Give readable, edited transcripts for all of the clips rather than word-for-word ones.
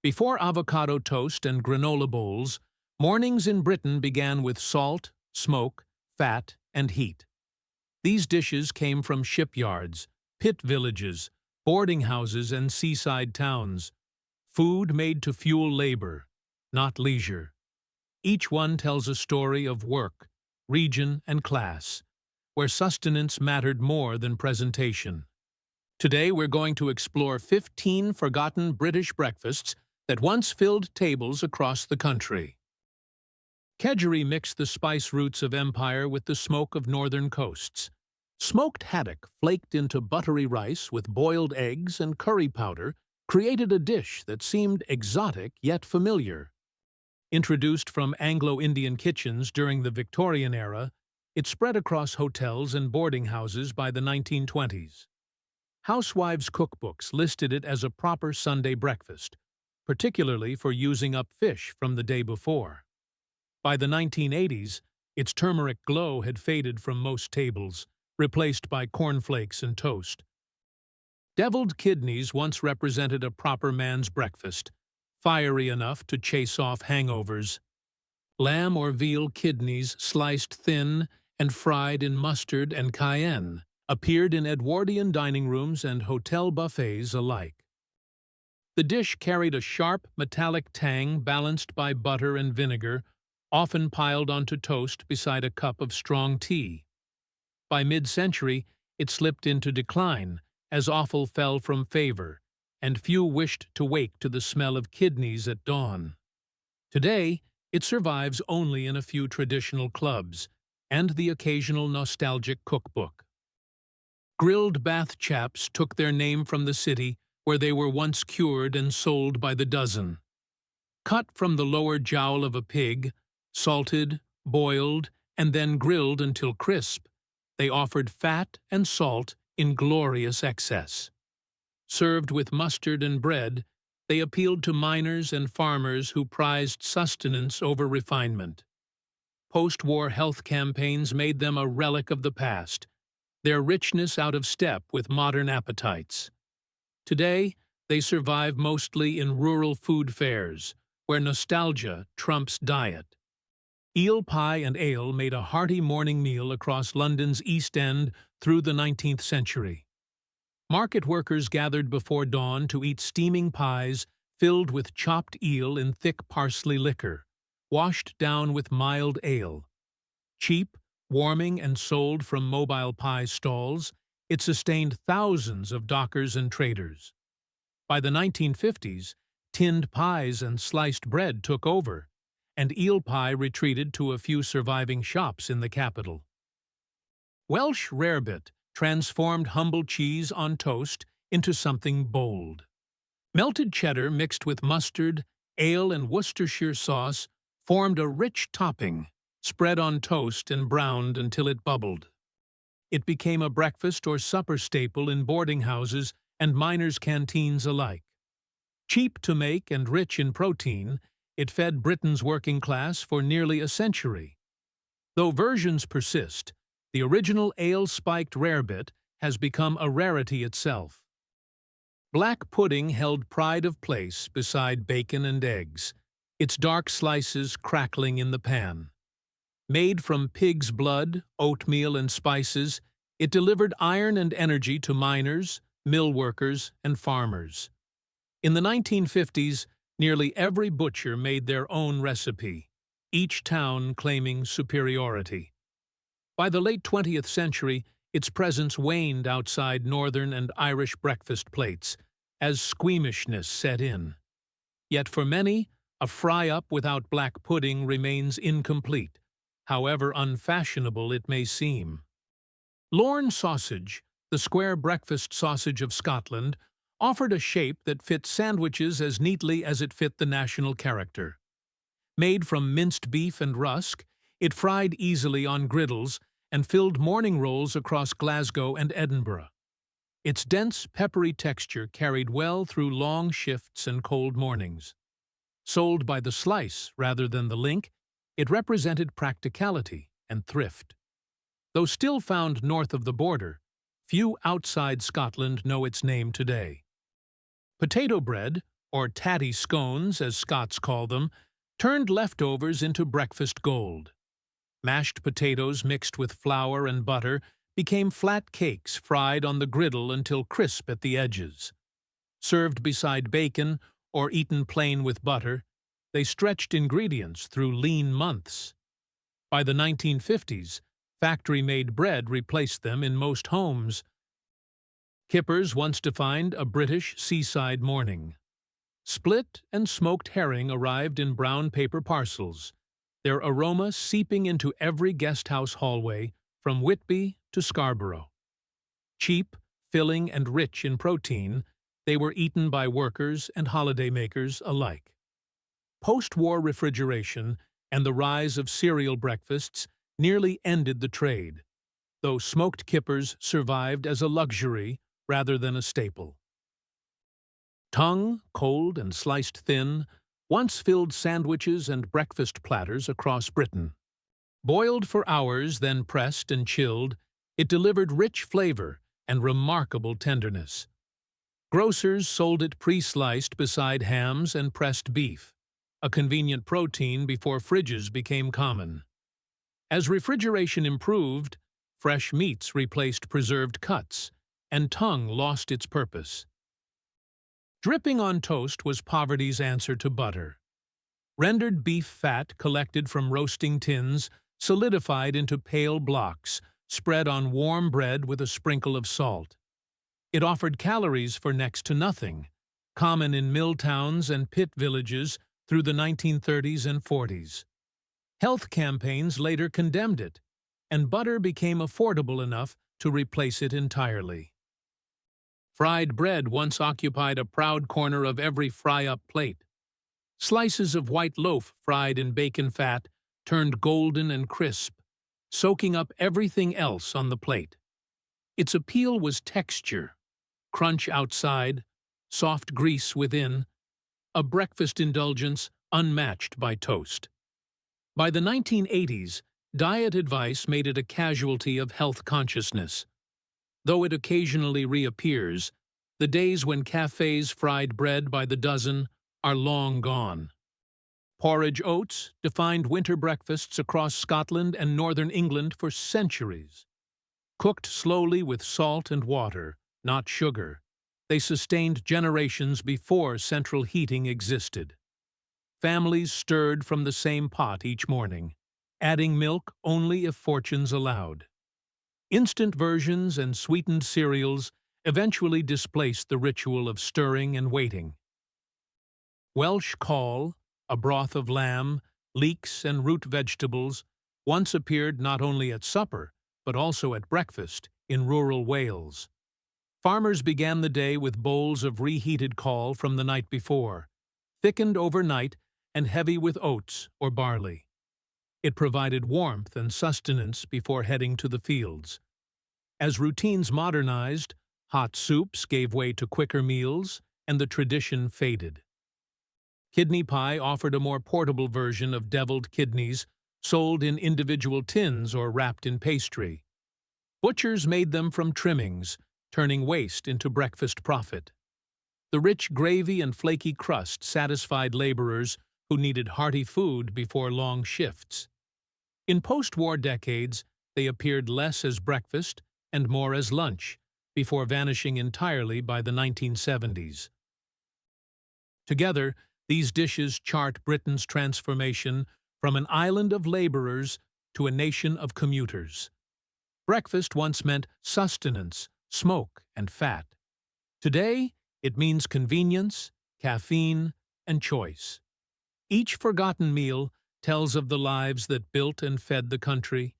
Before avocado toast and granola bowls, mornings in Britain began with salt, smoke, fat, and heat. These dishes came from shipyards, pit villages, boarding houses, and seaside towns. Food made to fuel labor, not leisure. Each one tells a story of work, region, and class, where sustenance mattered more than presentation. Today we're going to explore 15 forgotten British breakfasts that once filled tables across the country. Kedgeree mixed the spice roots of empire with the smoke of northern coasts. Smoked haddock flaked into buttery rice with boiled eggs and curry powder created a dish that seemed exotic yet familiar. Introduced from Anglo-Indian kitchens during the Victorian era, it spread across hotels and boarding houses by the 1920s. Housewives' cookbooks listed it as a proper Sunday breakfast, particularly for using up fish from the day before. By the 1980s, its turmeric glow had faded from most tables, replaced by cornflakes and toast. Deviled kidneys once represented a proper man's breakfast, fiery enough to chase off hangovers. Lamb or veal kidneys sliced thin and fried in mustard and cayenne appeared in Edwardian dining rooms and hotel buffets alike. The dish carried a sharp, metallic tang balanced by butter and vinegar, often piled onto toast beside a cup of strong tea. By mid-century, it slipped into decline as offal fell from favor, and few wished to wake to the smell of kidneys at dawn. Today, it survives only in a few traditional clubs and the occasional nostalgic cookbook. Grilled bath chaps took their name from the city where they were once cured and sold by the dozen. Cut from the lower jowl of a pig, salted, boiled, and then grilled until crisp, they offered fat and salt in glorious excess. Served with mustard and bread, they appealed to miners and farmers who prized sustenance over refinement. Post-war health campaigns made them a relic of the past, their richness out of step with modern appetites. Today, they survive mostly in rural food fairs, where nostalgia trumps diet. Eel pie and ale made a hearty morning meal across London's East End through the 19th century. Market workers gathered before dawn to eat steaming pies filled with chopped eel in thick parsley liquor, washed down with mild ale. Cheap, warming and sold from mobile pie stalls, it sustained thousands of dockers and traders. By the 1950s, tinned pies and sliced bread took over, and eel pie retreated to a few surviving shops in the capital. Welsh rarebit transformed humble cheese on toast into something bold. Melted cheddar mixed with mustard, ale, and Worcestershire sauce formed a rich topping, spread on toast and browned until it bubbled. It became a breakfast or supper staple in boarding houses and miners' canteens alike. Cheap to make and rich in protein, it fed Britain's working class for nearly a century. Though versions persist, the original ale-spiked rarebit has become a rarity itself. Black pudding held pride of place beside bacon and eggs, its dark slices crackling in the pan. Made from pig's blood, oatmeal, and spices, it delivered iron and energy to miners, mill workers, and farmers. In the 1950s, nearly every butcher made their own recipe, each town claiming superiority. By the late 20th century, its presence waned outside Northern and Irish breakfast plates, as squeamishness set in. Yet for many, a fry-up without black pudding remains incomplete, however unfashionable it may seem. Lorne sausage, the square breakfast sausage of Scotland, offered a shape that fit sandwiches as neatly as it fit the national character. Made from minced beef and rusk, it fried easily on griddles and filled morning rolls across Glasgow and Edinburgh. Its dense, peppery texture carried well through long shifts and cold mornings. Sold by the slice rather than the link, it represented practicality and thrift. Though still found north of the border, few outside Scotland know its name today. Potato bread, or tatty scones as Scots call them, turned leftovers into breakfast gold. Mashed potatoes mixed with flour and butter became flat cakes fried on the griddle until crisp at the edges. Served beside bacon or eaten plain with butter, they stretched ingredients through lean months. By the 1950s, factory-made bread replaced them in most homes. Kippers once defined a British seaside morning. Split and smoked herring arrived in brown paper parcels, their aroma seeping into every guesthouse hallway from Whitby to Scarborough. Cheap, filling, and rich in protein, they were eaten by workers and holidaymakers alike. Post-war refrigeration and the rise of cereal breakfasts nearly ended the trade, though smoked kippers survived as a luxury rather than a staple. Tongue, cold and sliced thin, once filled sandwiches and breakfast platters across Britain. Boiled for hours, then pressed and chilled, it delivered rich flavor and remarkable tenderness. Grocers sold it pre-sliced beside hams and pressed beef, a convenient protein before fridges became common. As refrigeration improved, fresh meats replaced preserved cuts, and tongue lost its purpose. Dripping on toast was poverty's answer to butter. Rendered beef fat collected from roasting tins solidified into pale blocks, spread on warm bread with a sprinkle of salt. It offered calories for next to nothing, common in mill towns and pit villages through the 1930s and 40s. Health campaigns later condemned it, and butter became affordable enough to replace it entirely. Fried bread once occupied a proud corner of every fry-up plate. Slices of white loaf fried in bacon fat turned golden and crisp, soaking up everything else on the plate. Its appeal was texture, crunch outside, soft grease within, a breakfast indulgence unmatched by toast. By the 1980s, diet advice made it a casualty of health consciousness. Though it occasionally reappears, the days when cafes fried bread by the dozen are long gone. Porridge oats defined winter breakfasts across Scotland and northern England for centuries. Cooked slowly with salt and water, not sugar, they sustained generations before central heating existed. Families stirred from the same pot each morning, adding milk only if fortunes allowed. Instant versions and sweetened cereals eventually displaced the ritual of stirring and waiting. Welsh caul, a broth of lamb, leeks, and root vegetables once appeared not only at supper, but also at breakfast in rural Wales. Farmers began the day with bowls of reheated caul from the night before, thickened overnight and heavy with oats or barley. It provided warmth and sustenance before heading to the fields. As routines modernized, hot soups gave way to quicker meals, and the tradition faded. Kidney pie offered a more portable version of deviled kidneys, sold in individual tins or wrapped in pastry. Butchers made them from trimmings, turning waste into breakfast profit. The rich gravy and flaky crust satisfied laborers who needed hearty food before long shifts. In post-war decades, they appeared less as breakfast and more as lunch, before vanishing entirely by the 1970s. Together, these dishes chart Britain's transformation from an island of laborers to a nation of commuters. Breakfast once meant sustenance, smoke, and fat. Today, it means convenience, caffeine, and choice. Each forgotten meal tells of the lives that built and fed the country,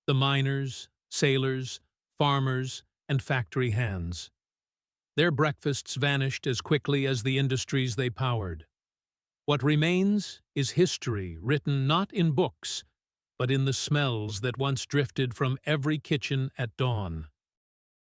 the miners, sailors, farmers, and factory hands. Their breakfasts vanished as quickly as the industries they powered. What remains is history written not in books, but in the smells that once drifted from every kitchen at dawn.